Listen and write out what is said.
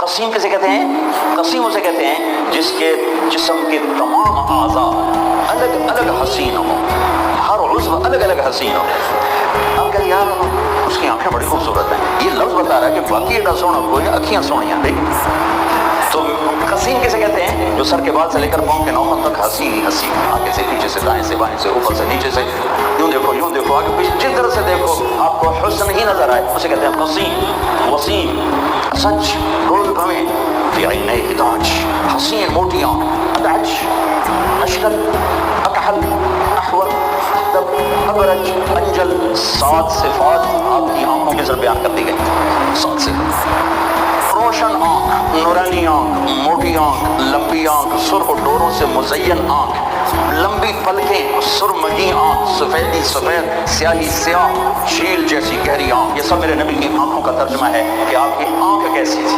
कसीम किसे कहते हैं? कसीम उसे कहते हैं जिसके जिस्म के तमाम आज़ा अलग अलग हसीन हो, हर उज़्व अलग अलग हसीन हो। अब कह यार उसकी आंखें बड़ी खूबसूरत हैं, ये लफ्ज़ बता रहा है कि बाकी एडा सोना कोई अखियाँ सोनियाँ देख। तो कसीम किसे कहते हैं? जो सर के बाल से लेकर पाँव के नौकन तक हसी हसी, आगे से पीछे से दाएं से बाएं से ऊपर से नीचे से, यूं देखो आगे पीछे जिस तरह से देखो आपको हुस्न ही नजर आए, उसे कहते हैं कसीम। वसीम सच गोल भवे नए हिदाज, हसीन मोटी आँख, अदाज अशकल अकहल अहवर अबरज अंजल, 7 सिफात आपकी आंखों के जरिए बयान कर दी गई। 7 से रोशन आँख, नूरानी आँख, मोटी आँख, लंबी आँख, सुर्ख डोरों से मुज़य्यन आँख, लंबी पलकें, सुरमई आँख, सफेदी सफेद, स्याही स्याह, शील जैसी गहरी आँख। ये सब मेरे नबी की आँखों का तर्जुमा है कि आपकी आँख कैसी थी।